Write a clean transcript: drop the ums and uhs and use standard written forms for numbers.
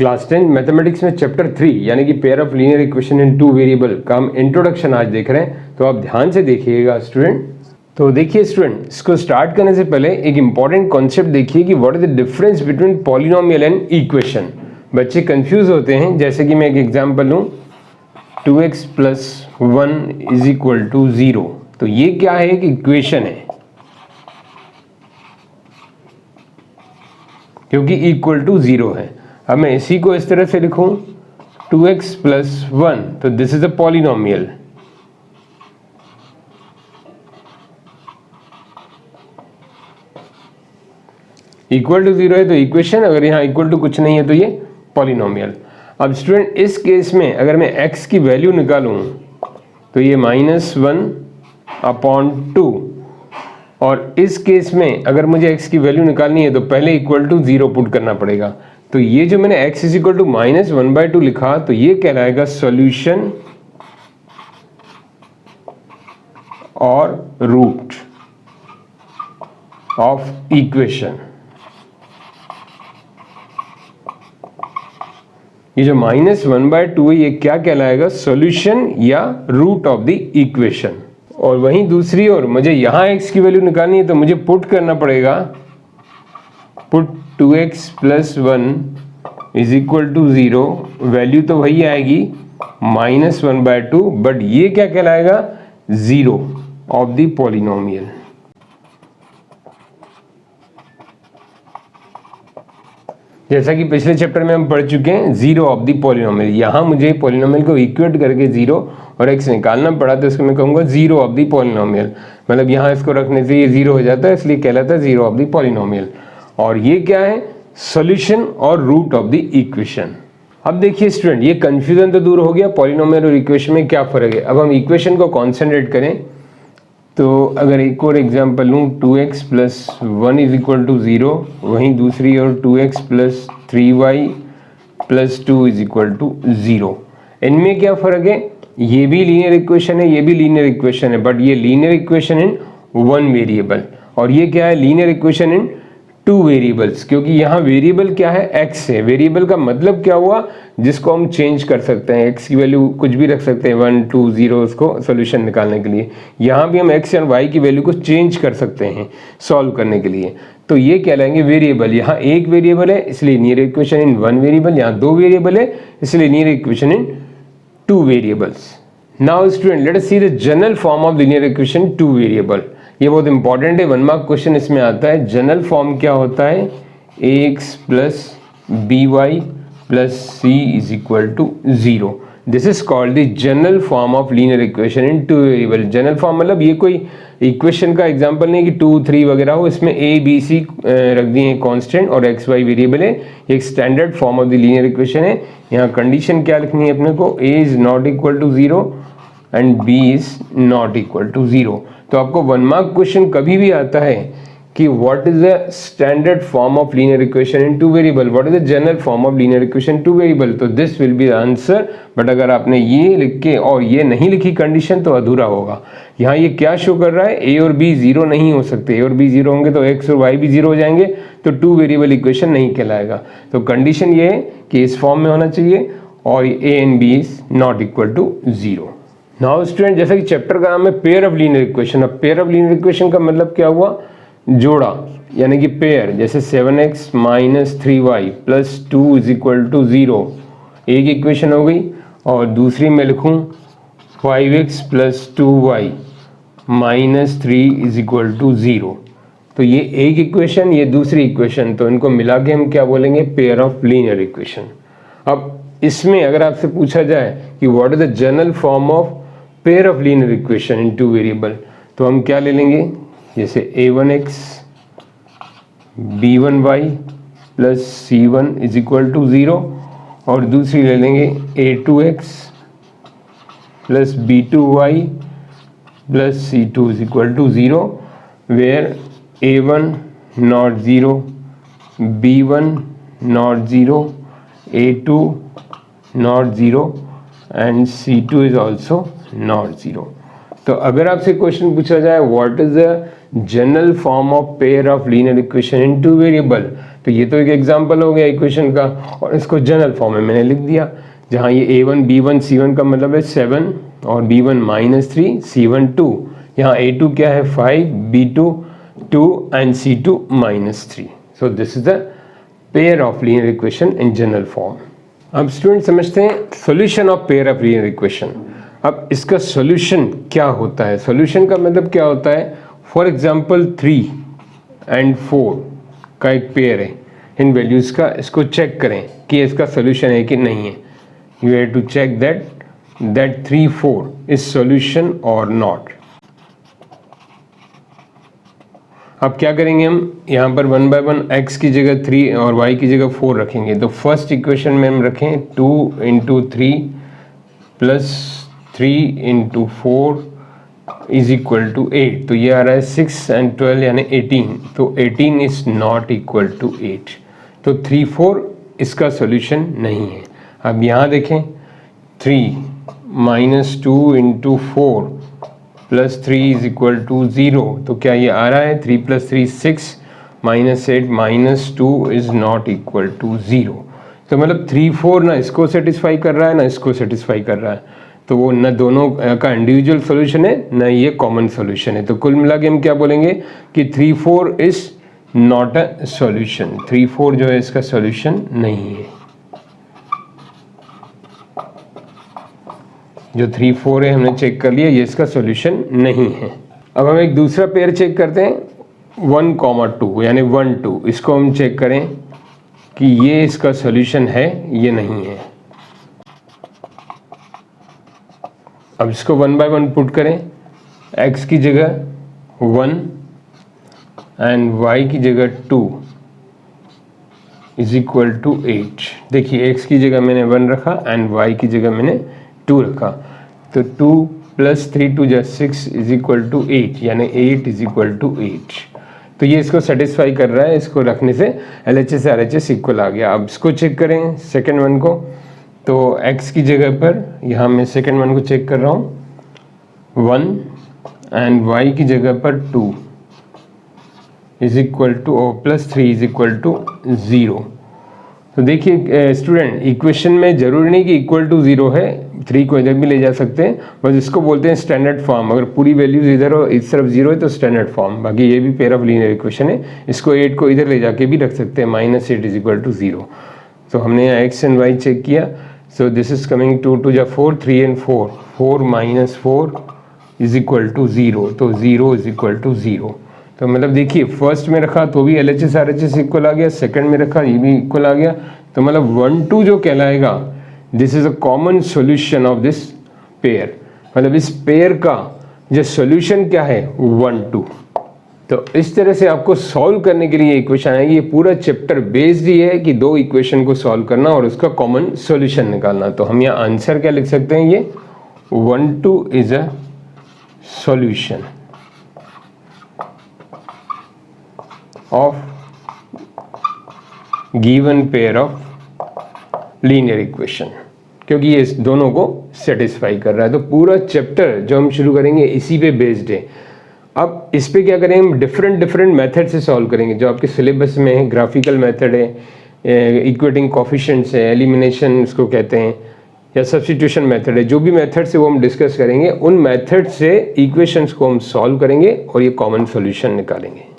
Class 10 mathematics में chapter 3 यानी कि pair of linear equation in two variable का हम इंट्रोडक्शन आज देख रहे हैं, तो आप ध्यान से देखिएगा स्टूडेंट। तो देखिए स्टूडेंट, इसको स्टार्ट करने से पहले एक इंपॉर्टेंट कॉन्सेप्ट देखिए कि what is the difference between polynomial and equation. बच्चे कंफ्यूज होते हैं, जैसे कि मैं एक एग्जांपल लूँ 2x + 1 = 0। तो ये क्या है? एक इक्वेशन है, क्योंकि इक्वल टू 0 है। अब मैं इसी को इस तरह से लिखूं 2x + 1, तो this is a polynomial. Equal to 0 है तो इक्वेशन, अगर यहाँ इक्वल टू कुछ नहीं है तो ये पॉलिनोमियल। अब स्टूडेंट इस केस में अगर मैं x की वैल्यू निकालूं तो ये -1/2, और इस केस में अगर मुझे x की वैल्यू निकालनी है तो पहले इक्वल टू 0 पुट करना पड़ेगा। तो ये जो मैंने x = -1/2 लिखा, तो ये कहलाएगा सॉल्यूशन और रूट ऑफ इक्वेशन। ये जो -1/2 है, ये क्या कहलाएगा? सॉल्यूशन या रूट ऑफ द इक्वेशन। और वहीं दूसरी ओर मुझे यहाँ x की वैल्यू निकालनी है तो मुझे पुट करना पड़ेगा, पुट 2x + 1 = 0। वैल्यू तो वही आएगी -1/2, बट ये क्या कहलाएगा? 0 ऑफ द पॉलिनोमियल। जैसा कि पिछले चैप्टर में हम पढ़ चुके हैं 0 ऑफ द पॉलिनोमियल। यहाँ मुझे पॉलिनोमियल को इक्वेट करके 0 और x निकालना पड़ा, तो इसको मैं कहूँगा 0 ऑफ द पॉलिनोमियल। मतलब यहाँ इसको रखने से ये 0 हो जाता है, इसलिए कहलाता है 0 ऑफ द पॉलिनोमियल। और ये क्या है? सॉल्यूशन और रूट ऑफ द इक्वेशन। अब देखिए स्टूडेंट, ये कंफ्यूजन तो दूर हो गया, पॉलिनोमियल और इक्वेशन में क्या फ़र्क है। अब हम इक्वेशन को कॉन्सेंट्रेट करें, तो अगर एक और एग्जांपल लूँ 2x + 1 = 0, वहीं दूसरी ओर 2x + 3y + 2 = 0। इनमें क्या फ़र्क है? ये भी लीनियर इक्वेशन है, ये भी लीनियर इक्वेशन है, बट ये लीनियर इक्वेशन इन 1 वेरिएबल, और ये क्या है? Linear equation in 2 variables. क्योंकि यहाँ वेरिएबल क्या है? x है। वेरिएबल का मतलब क्या हुआ? जिसको हम चेंज कर सकते हैं, x की वैल्यू कुछ भी रख सकते हैं, 1 2 0, उसको सोल्यूशन निकालने के लिए। यहाँ भी हम x और y की वैल्यू को चेंज कर सकते हैं सॉल्व करने के लिए। तो ये कहलाएंगे वेरिएबल। यहाँ एक वेरिएबल है इसलिए लीनियर इक्वेशन इन 1 वेरिएबल, यहाँ 2 वेरिएबल है इसलिए linear equation in 2 variables. Now student, let us see the general form of linear equation 2 variable. ये बहुत इंपॉर्टेंट है, 1 मार्क क्वेश्चन इसमें आता है। जनरल फॉर्म क्या होता है? ax + by + c = 0। This is called the general form of linear equation in 2 variable. General form मतलब ये कोई इक्वेशन का एग्जांपल नहीं कि 2 3 वगैरह हो, इसमें a b c रख दिए हैं कांस्टेंट और x y वेरिएबल है। एक standard form of the linear equation है। यहाँ कंडीशन क्या लिखनी है अपने को? a is not equal to 0 and b is not equal to 0। तो आपको 1 मार्क क्वेश्चन कभी भी आता है कि what is the standard form of linear equation in 2 variable, what is the general form of linear equation 2 variable, तो this will be the answer. But अगर आपने ये लिख के और ये नहीं लिखी कंडीशन तो अधूरा होगा। यहाँ ये क्या शो कर रहा है? a और b 0 नहीं हो सकते। a और b 0 होंगे तो x और y भी 0 हो जाएंगे, तो 2 वेरिएबल इक्वेशन नहीं कहलाएगा। तो कंडीशन ये है कि इस फॉर्म में होना चाहिए और a and b is not equal to 0। Now student, जैसा कि चैप्टर का नाम है पेयर ऑफ लीनियर इक्वेशन। अब पेयर ऑफ लीनियर इक्वेशन का मतलब क्या हुआ? जोड़ा, यानी कि पेयर। जैसे 7x - 3y + 2 = 0, एक इक्वेशन हो गई। और दूसरी मैं लिखूं 5x + 2y - 3 = 0, तो ये एक इक्वेशन, ये दूसरी इक्वेशन, तो इनको मिला के हम क्या बोलेंगे? Pair of linear equation. अब इसमें अगर आपसे पूछा जाए कि what is the general form of pair of linear equation in 2 variable, तो हम क्या ले लेंगे? जैसे a1x b1y + c1 = 0, और दूसरी ले लेंगे a2x + b2y + c2 = 0, where a1 not 0, b1 not 0, a2 not 0 and c2 is also not 0। तो अगर आपसे क्वेश्चन पूछा जाए what is the general form of pair of linear equation in 2 variable, तो ये तो एक एग्जांपल हो गया इक्वेशन का, और इसको जनरल फॉर्म में मैंने लिख दिया, जहाँ ये a1 b1 c1 का मतलब है 7 और b1 -3 c1 2, यहाँ a2 क्या है 5, b2 2 and c2 -3। So this is the pair of linear equation in general form. अब स्टूडेंट समझते हैं solution of pair of linear equation. अब इसका सॉल्यूशन क्या होता है? सॉल्यूशन का मतलब क्या होता है? फॉर एग्जांपल 3 एंड 4 का एक पेयर है इन वैल्यूज़ का, इसको चेक करें कि इसका सॉल्यूशन है कि नहीं है। You have to check that 3 4 is solution और नॉट। अब क्या करेंगे हम, यहाँ पर 1 by 1 x की जगह 3 और y की जगह 4 रखेंगे। तो फर्स्ट इक्वेशन में हम रखें 2 × 3 प्लस 3 × 4 इज इक्वल टू 8। तो ये आ रहा है 6 एंड 12 यानी 18। तो 18 इज नॉट इक्वल टू 8। तो 3 4 इसका सॉल्यूशन नहीं है। अब यहाँ देखें 3 - 2 × 4 प्लस 3 इज इक्वल टू 0। तो क्या ये आ रहा है 3 + 3 6 -8 - 2 इज नॉट इक्वल टू 0। तो मतलब 3 4 ना इसको सेटिस्फाई कर रहा है ना इसको सेटिस्फाई कर रहा है। तो वो न दोनों का इंडिविजुअल सॉल्यूशन है न ये कॉमन सॉल्यूशन है। तो कुल मिला के हम क्या बोलेंगे कि 3 4 इज नॉट अ सॉल्यूशन। 3 4 जो है इसका सॉल्यूशन नहीं है। जो 3 4 है हमने चेक कर लिया, ये इसका सॉल्यूशन नहीं है। अब हम एक दूसरा पेयर चेक करते हैं 1, 2 यानी 1 2। इसको हम चेक करें कि ये इसका सॉल्यूशन है ये नहीं है। अब इसको 1 by 1 पुट करें, x की जगह 1 एंड y की जगह 2 इज इक्वल टू 8। देखिए x की जगह मैंने 1 रखा एंड y की जगह मैंने 2 रखा। तो 2 + 3 2 = 6 इज इक्वल टू 8 यानी 8 इज इक्वल टू 8। तो ये इसको सेटिस्फाई कर रहा है। इसको रखने से LHS RHS इक्वल आ गया। अब इसको चेक करें सेकेंड वन को। तो x की जगह पर यहाँ मैं सेकेंड वन को चेक कर रहा हूँ 1 एंड y की जगह पर 2 is equal to +3 is equal to 0। तो देखिए स्टूडेंट, इक्वेशन में जरूरी नहीं कि इक्वल टू 0 है, 3 को इधर भी ले जा सकते हैं, बस इसको बोलते हैं स्टैंडर्ड फॉर्म। अगर पूरी वैल्यूज इधर हो इस तरफ 0 है तो स्टैंडर्ड फॉर्म। बाकी ये भी पेयर ऑफ लीनियर इक्वेशन है। इसको 8 को इधर ले जाके भी रख सकते हैं -8 इज इक्वल टू 0। तो हमने यहाँ x एंड y चेक किया। So this is coming 2 2 = 4 3 and 4 4 - 4 is equal to 0। तो 0 इज इक्वल टू 0। तो मतलब देखिए फर्स्ट में रखा तो भी LHS RHS इक्वल आ गया, सेकंड में रखा ये भी इक्वल आ गया। तो मतलब 1 2 जो कहलाएगा this is a common solution of this pair. मतलब इस पेयर का जो सॉल्यूशन क्या है 1 2। तो इस तरह से आपको सॉल्व करने के लिए इक्वेशन आएगी। ये पूरा चैप्टर बेस्ड ही है कि दो इक्वेशन को सॉल्व करना और उसका कॉमन सॉल्यूशन निकालना। तो हम यहाँ आंसर क्या लिख सकते हैं, ये 1 2 is a solution of given pair of linear equation, क्योंकि ये इस दोनों को सेटिस्फाई कर रहा है। तो पूरा चैप्टर जो हम शुरू करेंगे इसी पे बेस्ड है। अब इस पे क्या करेंगे, हम डिफरेंट मेथड से सॉल्व करेंगे जो आपके सिलेबस में है। ग्राफिकल मेथड है, इक्वेटिंग कोफिशिएंट्स है, एलिमिनेशन इसको कहते हैं, या सब्स्टिट्यूशन मेथड है। जो भी मेथड से वो हम डिस्कस करेंगे, उन मेथड से इक्वेशंस को हम सॉल्व करेंगे और ये कॉमन सॉल्यूशन निकालेंगे।